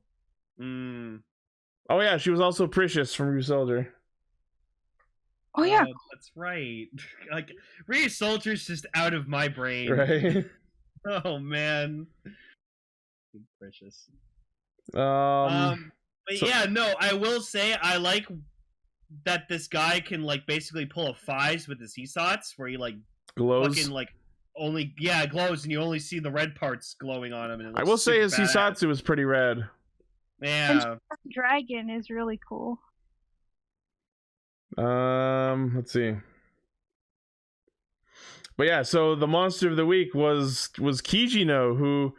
Oh yeah, she was also Precious from Ryusoldier. Oh yeah, That's right. Like, Re Soldier's just out of my brain. Right? Oh man. Good gracious. Um, But so- yeah, no, I will say I like that this guy can like basically pull a Fies with his Hisots, where he like glows. fucking like glows, and you only see the red parts glowing on him. And it I looks will say super his badass. Hisatsu was pretty rad. Yeah. Dragon is really cool. Let's see. But yeah, so the monster of the week was Kijino, who,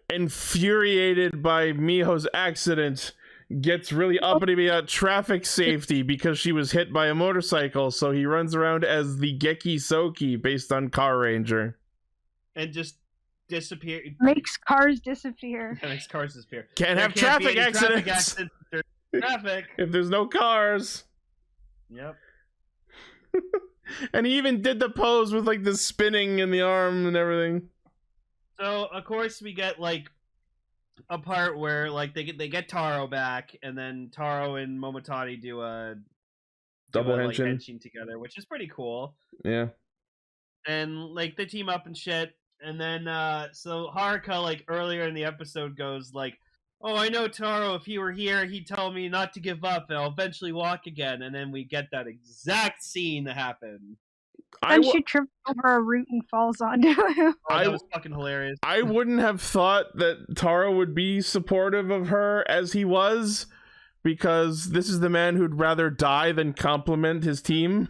infuriated by Miho's accident, gets really uppity about traffic safety because she was hit by a motorcycle, so he runs around as the Geki Soki based on Car Ranger. And just disappear. Makes cars disappear. Makes cars disappear. Can't There have can't be traffic any accidents. Traffic accidents if there's traffic. If there's no cars. Yep. And he even did the pose with like the spinning in the arm and everything. So of course we get like a part where like they get Taro back, and then Taro and Momotani do a Double like, henshin. henshin together, which is pretty cool. Yeah. And like they team up and shit. And then so Haruka like earlier in the episode goes like, "Oh, I know Taro. If he were here, he'd tell me not to give up, and I'll eventually walk again." And then we get that exact scene happen. Then she trips over a root and falls onto him. Oh, that was fucking hilarious. I wouldn't have thought that Taro would be supportive of her as he was, because this is the man who'd rather die than compliment his team.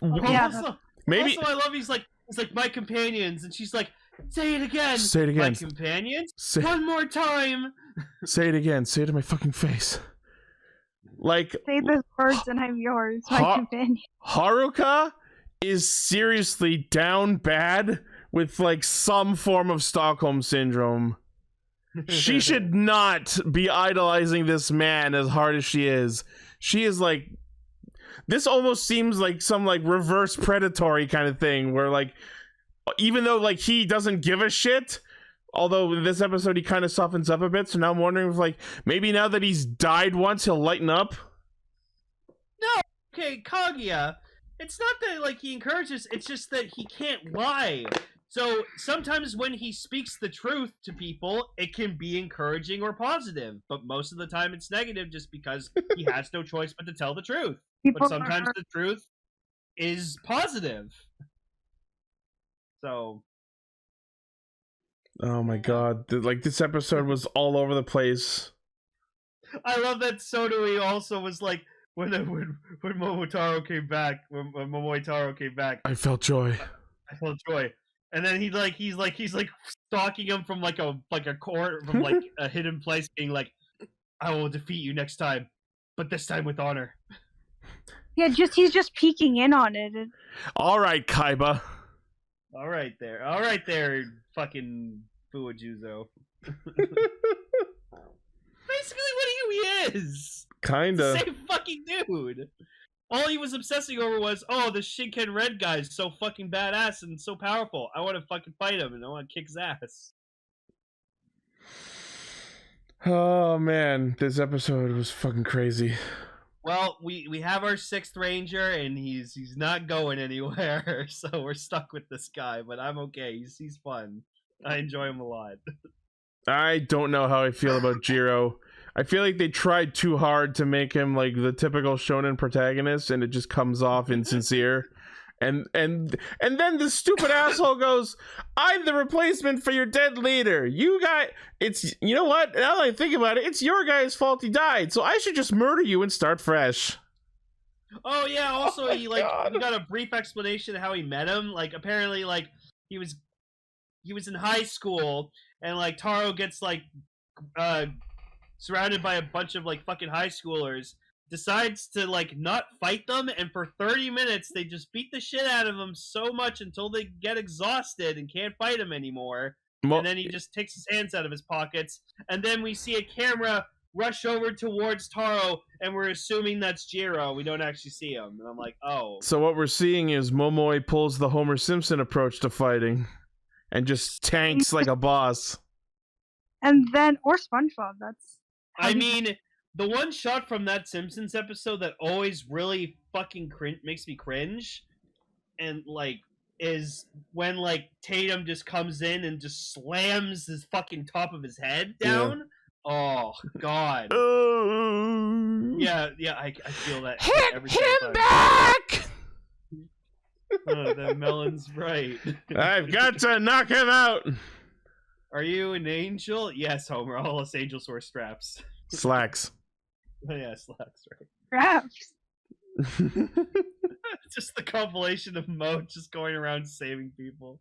Yeah. Maybe Also, I love he's like my companions, and she's like, "Say it again." Say it again. My companions. Say, One more time. say it again. Say it to my fucking face. Like, Say those words and I'm yours, my companion. Haruka is seriously down bad with like some form of Stockholm syndrome. She should not be idolizing this man as hard as she is. She is like, this almost seems like some like reverse predatory kind of thing where like, even though like he doesn't give a shit, although in this episode he kind of softens up a bit, so now I'm wondering if like maybe now that he's died once he'll lighten up. No, okay, Kaguya. It's not that like he encourages, it's just that he can't lie. So sometimes when he speaks the truth to people, it can be encouraging or positive, but most of the time it's negative just because he has no choice but to tell the truth. But sometimes the truth is positive. So Oh my god, like this episode was all over the place. I love that Sodoi also was like when Momotaro came back, when Momoitaro came back, I felt joy. I felt joy. And then he's like stalking him from like a court, from like a hidden place, being like, "I will defeat you next time, but this time with honor." Yeah, he's just peeking in on it. All right, Kaiba. All right there, fucking Fuwajuzo. Basically, what he is. Kinda. Same fucking dude. All he was obsessing over was, oh, this Shinken Red guy is so fucking badass and so powerful. I want to fucking fight him and I want to kick his ass. Oh man, this episode was fucking crazy. Well, we have our 6th Ranger and he's not going anywhere, so we're stuck with this guy. But I'm okay. He's fun. I enjoy him a lot. I don't know how I feel about Jiro. I feel like they tried too hard to make him like the typical shonen protagonist, and it just comes off insincere. And then the stupid asshole goes, "I'm the replacement for your dead leader. You know what? Now that I think about it, it's your guy's fault he died. So I should just murder you and start fresh." Oh yeah. Also, Oh we got a brief explanation of how he met him. Like apparently, like he was in high school, and like Taro gets like surrounded by a bunch of like fucking high schoolers, decides to like not fight them, and for 30 minutes they just beat the shit out of him so much until they get exhausted and can't fight him anymore. And then he just takes his hands out of his pockets, and then we see a camera rush over towards Taro, and we're assuming that's Jiro. We don't actually see him, and I'm like, oh. So what we're seeing is Momoi pulls the Homer Simpson approach to fighting and just tanks like a boss. And then, or SpongeBob, that's... I mean, the one shot from that Simpsons episode that always really fucking makes me cringe, and like, is when like Tatum just comes in and just slams his fucking top of his head down. Oh God. Yeah, I feel that. Hit every him time. back! Oh, the melon's right. I've got to knock him out. Are you an angel? Yes, Homer. All us angels wear straps. Slacks. Oh, yeah, slacks, right. Perhaps. Just the compilation of Mo just going around saving people.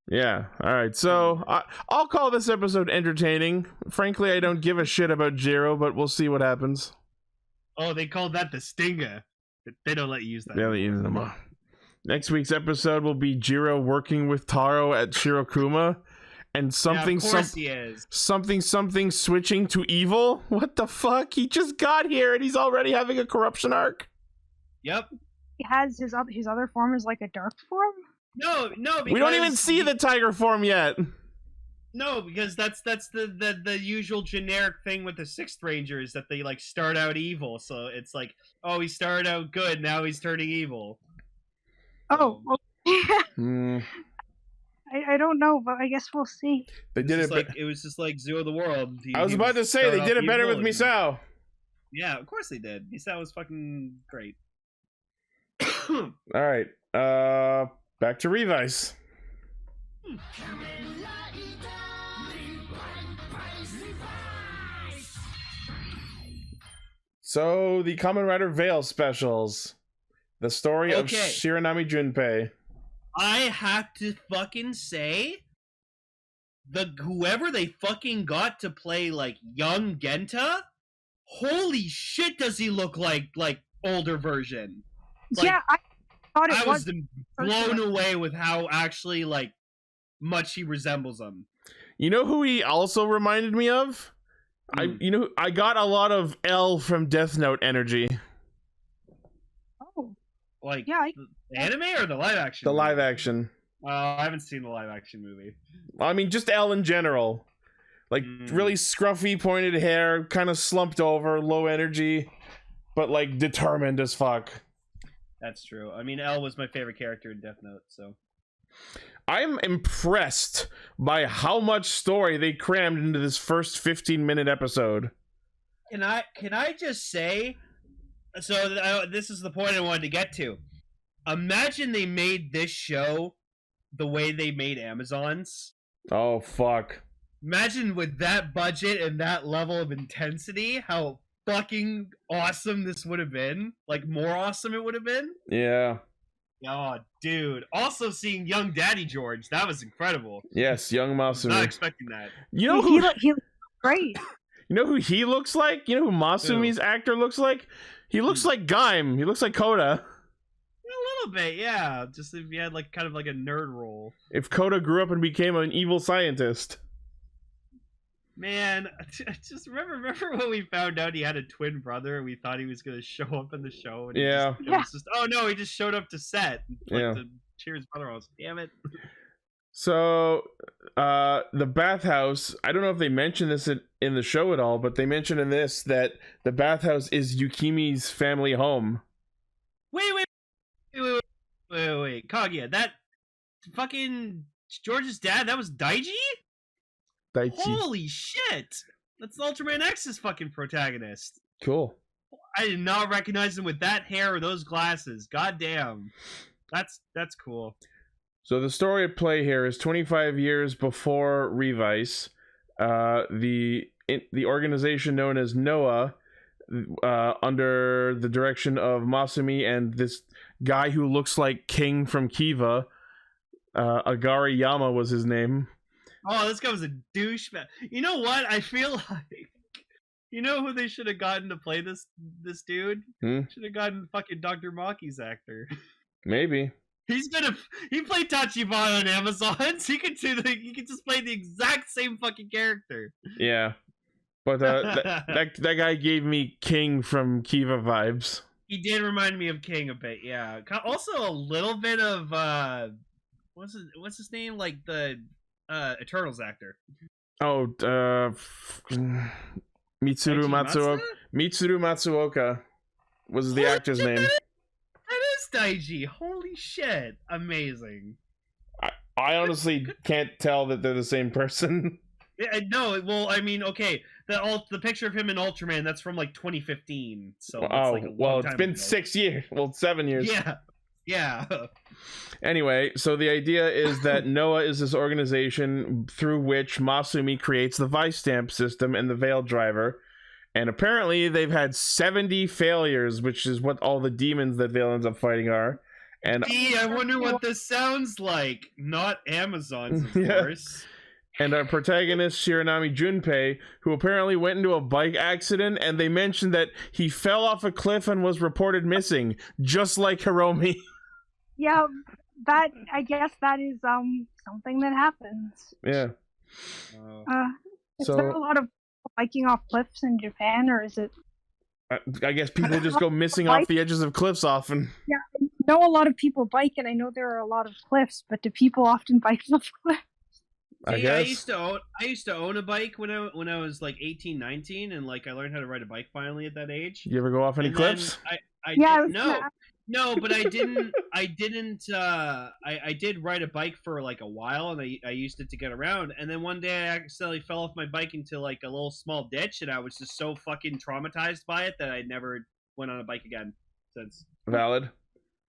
Yeah. All right. So I'll call this episode entertaining. Frankly, I don't give a shit about Jiro, but we'll see what happens. Oh, they called that the stinger. They don't let you use that. They don't use them. Next week's episode will be Jiro working with Taro at Shirokuma, and something something switching to evil. What the fuck? He just got here and he's already having a corruption arc. Yep. He has his other form is like a dark form. No. Because We don't even see the tiger form yet. No, because that's the usual generic thing with the Sixth Ranger is that they like start out evil. So it's like, oh, he started out good, now he's turning evil. Oh, Hmm. I don't know, but I guess we'll see. They did it. It was just like Zoo of the World. I was about to say they did it better with Misao. Yeah, of course they did. Misao was fucking great. All right. Back to Revice. So the Kamen Rider Vail specials, the story of Shiranami Junpei. I have to fucking say, whoever they fucking got to play like young Genta, holy shit, does he look like older version? Like, Yeah, I thought it I was. was blown away with how actually like much he resembles him. You know who he also reminded me of? I got a lot of L from Death Note energy. Oh, Like, yeah. the anime or the live action? The movie? live action. I haven't seen the live action movie. I mean, just L in general. Like, really scruffy, pointed hair, kind of slumped over, low energy, but, like, determined as fuck. That's true. I mean, L was my favorite character in Death Note, so. I'm impressed by how much story they crammed into this first 15-minute episode. Can I just say, so this is the point I wanted to get to. Imagine they made this show the way they made Amazon's. Oh, fuck. Imagine with that budget and that level of intensity, how fucking awesome this would have been. Like, more awesome it would have been. Yeah. Oh, dude. Also seeing young Daddy George, that was incredible. Yes, young Masumi. Not expecting that. You know he who looks great. You know who he looks like? You know who Masumi's actor looks like? He looks like Gaim. He looks like Koda. A little bit, yeah. Just if you had like kind of like a nerd role. If Koda grew up and became an evil scientist. Man, I just remember when we found out he had a twin brother and we thought he was going to show up in the show. And it was just, oh no, he just showed up to set. Like, to cheer his brother on. Damn it. So, the bathhouse, I don't know if they mentioned this in the show at all, but they mentioned in this that the bathhouse is Yukimi's family home. Wait. Kaguya, that fucking George's dad, that was Daiji? Daichi. Holy shit! That's Ultraman X's fucking protagonist. Cool. I did not recognize him with that hair or those glasses. God damn. That's cool. So the story at play here is 25 years before Revice. The organization known as NOAA, under the direction of Masumi and this guy who looks like King from Kiva, Agari Yama was his name. Oh, this guy was a douchebag. You know what? I feel like, you know who they should have gotten to play this dude? Should have gotten fucking Dr. Maki's actor. Maybe. He played Tachibana on Amazon's. He could just play the exact same fucking character. Yeah. But that guy gave me King from Kiva vibes. He did remind me of King a bit, yeah. Also a little bit of what's his name? Like the Eternals actor. Oh, Mitsuru Daiji Matsuoka was the actor's name. That is Daiji. Holy shit. Amazing. I honestly can't tell that they're the same person. Yeah, no, well, I mean, okay, the picture of him in Ultraman, that's from like 2015. So that's like a long it's time been ago. 6 years. Well, 7 years. Yeah. Anyway, so the idea is that Noah is this organization through which Masumi creates the Vice stamp system and the Veil driver. And apparently they've had 70 failures, which is what all the demons that Veil ends up fighting are. And Gee, I wonder what this sounds like. Not Amazon's, of Yeah. course. And our protagonist, Shiranami Junpei, who apparently went into a bike accident, and they mentioned that he fell off a cliff and was reported missing, just like Hiromi. Yeah, that I guess that is something that happens. Yeah. Is So- there a lot of biking off cliffs in Japan, or is it? I guess people just go missing off the edges of cliffs often. Yeah, I know a lot of people bike, and I know there are a lot of cliffs, but do people often bike off cliffs? I See, guess. I used to own a bike when I was like 18, 19, and like I learned how to ride a bike finally at that age. You ever go off any And then cliffs? I Yeah, I did, was no. gonna ask- No, but I did ride a bike for like a while, and I used it to get around. And then one day I accidentally fell off my bike into like a little small ditch, and I was just so fucking traumatized by it that I never went on a bike again since. Valid.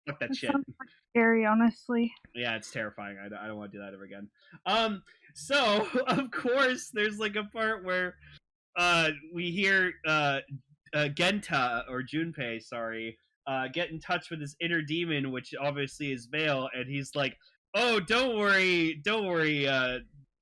Fuck that That shit. sounds scary, honestly. Yeah, it's terrifying. I don't want to do that ever again. So of course there's like a part where we hear Genta or Junpei, sorry, get in touch with his inner demon, which obviously is Veil, and he's like, "Oh, don't worry,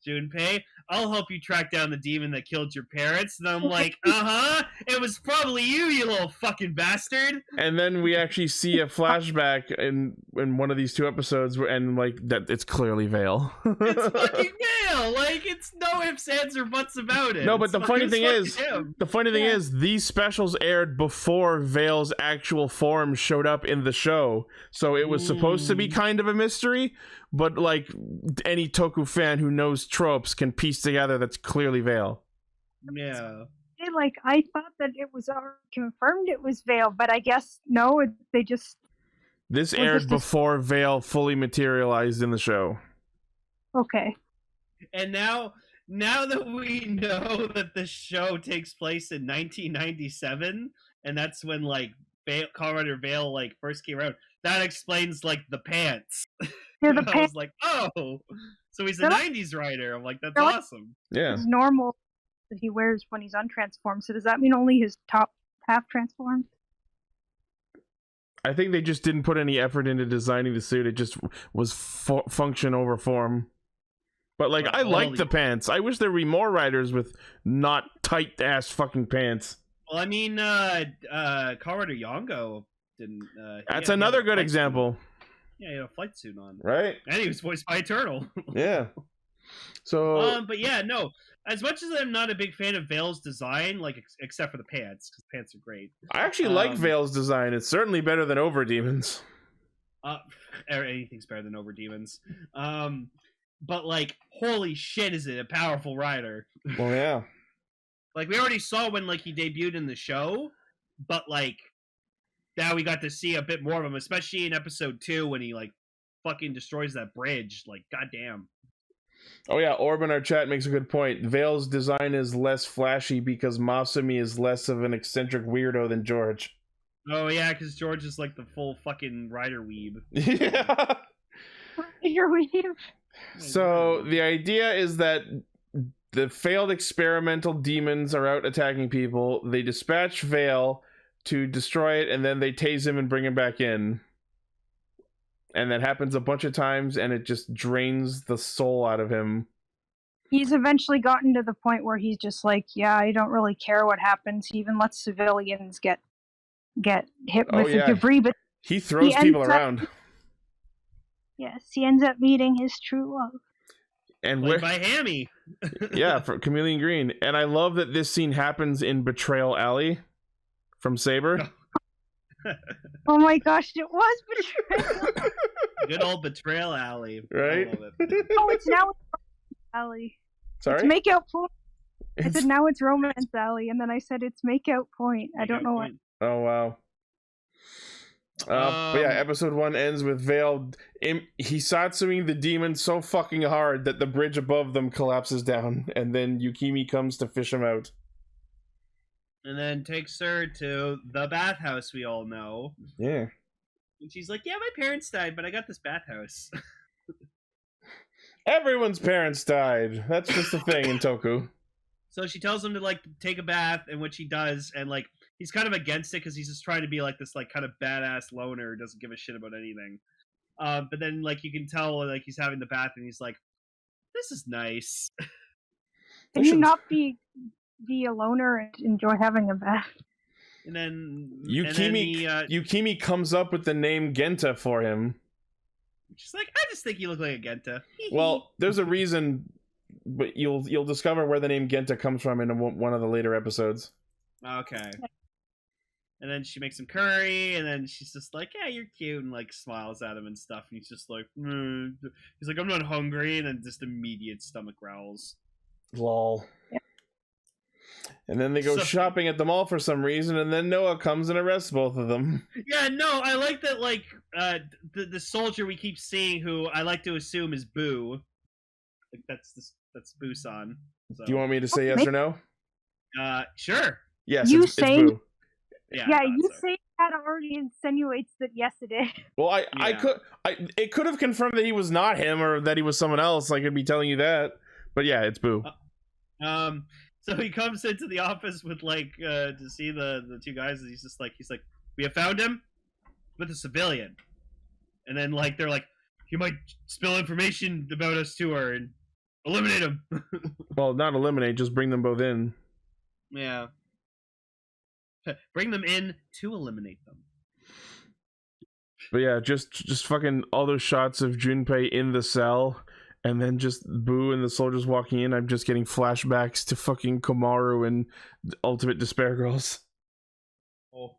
Junpei. I'll help you track down the demon that killed your parents." And I'm like, it was probably you little fucking bastard. And then we actually see a flashback in one of these 2 episodes, and like that, it's clearly Veil. It's fucking Veil. Like, it's no ifs, ands, or buts about it. No, but It's the funny thing fucking is, him. these specials aired before Veil's actual form showed up in the show, so it was supposed to be kind of a mystery. But like any Toku fan who knows tropes can piece together that's clearly Veil. Yeah. Like, I thought that it was already confirmed it was Veil, but I guess no, they just... This Well, aired just before Veil fully materialized in the show. Okay. And now that we know that the show takes place in 1997, and that's when like Kamen Rider Vail like first came around, that explains like the pants. Yeah, the I was pants like, oh, so he's a They're like- 90s rider. I'm like, that's they're like- awesome. Yeah. is normal that he wears when he's untransformed, so does that mean only his top half transformed? I think they just didn't put any effort into designing the suit. It just was function over form. But like, Well, I like holy- the pants. I wish there were more riders with not tight ass fucking pants. Well, I mean, Kamen Rider Yongo didn't. That's another good example, Yeah, he had a flight suit on, right? and he was voiced by Eternal. Yeah. So But yeah, no. As much as I'm not a big fan of Veil's design, like except for the pants, because pants are great. I actually like um, Veil's design. It's certainly better than Overdemons. Anything's better than Overdemons. But like, holy shit, is it a powerful rider? Well, yeah. Like, we already saw when like he debuted in the show, but like now we got to see a bit more of him, especially in episode 2 when he like fucking destroys that bridge. Like, goddamn. Oh yeah, Orb in our chat makes a good point. Veil's design is less flashy because Masumi is less of an eccentric weirdo than George. Oh yeah, because George is like the full fucking rider weeb. Yeah. You're weird. So the idea is that the failed experimental demons are out attacking people. They dispatch Veil to destroy it, and then they tase him and bring him back in. And that happens a bunch of times, and it just drains the soul out of him. He's eventually gotten to the point where he's just like, yeah, I don't really care what happens. He even lets civilians get hit Oh, with yeah. the debris, but He throws He people ends up- around. yes, he ends up meeting his true love. And Played where, by Hammy. yeah, for Chameleon Green. And I love that this scene happens in Betrayal Alley from Saber. Oh my gosh, it was betrayal. Good old Betrayal Alley. Right? I love it. Oh, it's now Ellie. Sorry? It's makeout point. I It's- said now it's Romance Alley, and then I said it's makeout point. I don't know what. Oh, wow. But yeah, episode 1 ends with Vail Hisatsuing the demon so fucking hard that the bridge above them collapses down, and then Yukimi comes to fish him out. And then takes her to the bathhouse we all know. Yeah. And she's like, yeah, my parents died, but I got this bathhouse. Everyone's parents died. That's just a thing in Toku. So she tells him to, like, take a bath, and what she does, and, like, he's kind of against it because he's just trying to be, like, this, like, kind of badass loner who doesn't give a shit about anything. But then, like, you can tell, like, he's having the bath, and he's like, this is nice. Can you not be a loner and enjoy having a bath? And then Yukimi comes up with the name Genta for him. She's like, I just think you look like a Genta. Well, there's a reason, but you'll discover where the name Genta comes from in one of the later episodes. Okay. And then she makes him curry, and then she's just like, yeah, you're cute, and, like, smiles at him and stuff, and he's just like, he's like, I'm not hungry, and then just immediate stomach growls. Lol. And then they go shopping at the mall for some reason, and then Noah comes and arrests both of them. Yeah, no, I like that, like, the soldier we keep seeing, who I like to assume is Boo. Like, that's Boo-san. So. Do you want me to say yes or no? Sure. Yes, you it's saying, Boo. Yeah, you say that already insinuates that yes, it is. Well, it could have confirmed that he was not him or that he was someone else. I could be telling you that, but yeah, it's Boo. So he comes into the office with, like, to see the two guys, and he's like, we have found him with a civilian, and then, like, they're like, he might spill information about us to her and eliminate him. Well, not eliminate, just bring them both in. Yeah. Bring them in to eliminate them. But yeah, just fucking all those shots of Junpei in the cell, and then just Boo and the soldiers walking in. I'm just getting flashbacks to fucking Komaru and Ultimate Despair Girls. Oh,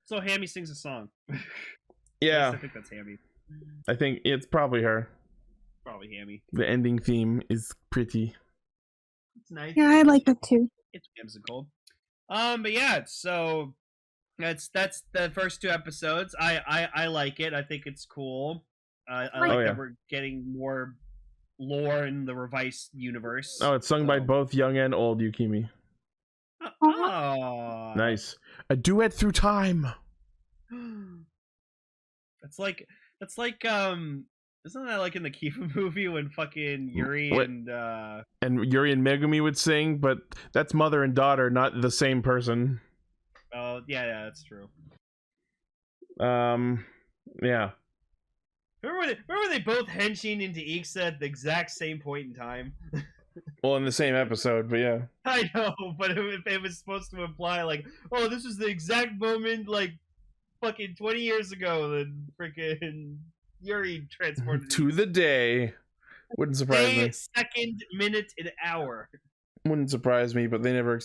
so Hammy sings a song. Yeah. I think that's Hammy. I think it's probably her. Probably Hammy. The ending theme is pretty. It's nice. Yeah, I like it too. It's whimsical. But yeah, so that's the first 2 episodes. I like it. I think it's cool. I like that we're getting more lore in the Revice universe. Oh, it's sung by both young and old Yukimi. Oh, nice. A duet through time. That's like isn't that like in the Kifa movie when fucking Yuri and Yuri and Megumi would sing, but that's mother and daughter, not the same person. Oh yeah, that's true. Yeah. Remember they both henching into Ixa at the exact same point in time? Well, in the same episode, but yeah. I know, but it was supposed to imply, like, oh, this was the exact moment, like, fucking 20 years ago that freaking Yuri transported to the day. Wouldn't surprise me. Second, minute, and hour. Wouldn't surprise me, but they never...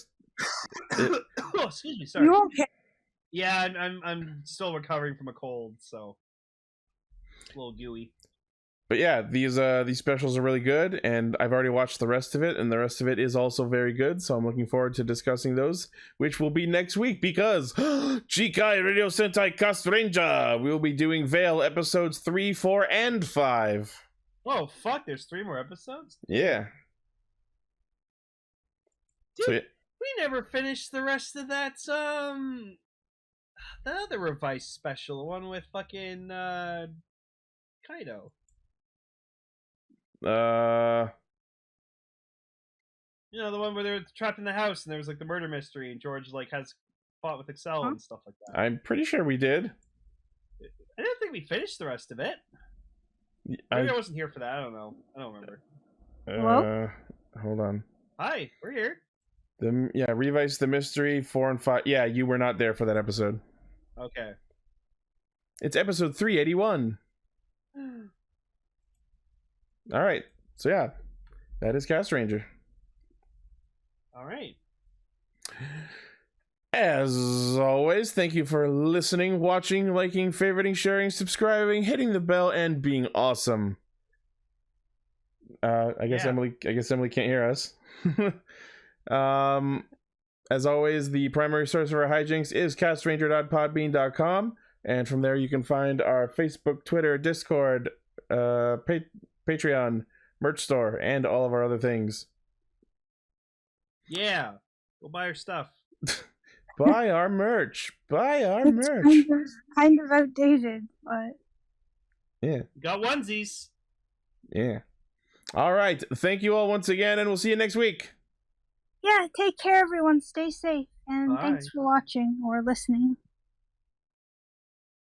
Oh, excuse me, sorry. You okay? Yeah, I'm still recovering from a cold, so... a little gooey. But yeah, these specials are really good, and I've already watched the rest of it, and the rest of it is also very good, so I'm looking forward to discussing those, which will be next week, because Jikai Radio Sentai Castranger! We will be doing Vail episodes 3, 4, and 5. Oh, fuck, there's 3 more episodes? Yeah. Dude, so, yeah. We never finished the rest of that, the other Revice special, the one with fucking, Kaido. You know, the one where they're trapped in the house and there was like the murder mystery and George like has fought with Excel and stuff like that. I'm pretty sure we did. I didn't think we finished the rest of it. Maybe I wasn't here for that. I don't know. I don't remember. Hello? Hold on. Hi, we're here. Revice the Mystery 4 and 5. Yeah, you were not there for that episode. Okay. It's episode 381. All right. So yeah, that is Castranger. All right. As always, thank you for listening, watching, liking, favoriting, sharing, subscribing, hitting the bell, and being awesome. I guess Yeah. Emily can't hear us. As always, the primary source for our hijinks is castranger.podbean.com, and from there you can find our Facebook, Twitter, Discord, Patreon, merch store, and all of our other things. Yeah. Go buy our stuff. Buy our merch. Buy our It's merch. kind of outdated, but Yeah. Got onesies. Yeah. All right. Thank you all once again, and we'll see you next week. yeah, take care, everyone. Stay safe, and Bye. thanks for watching or listening.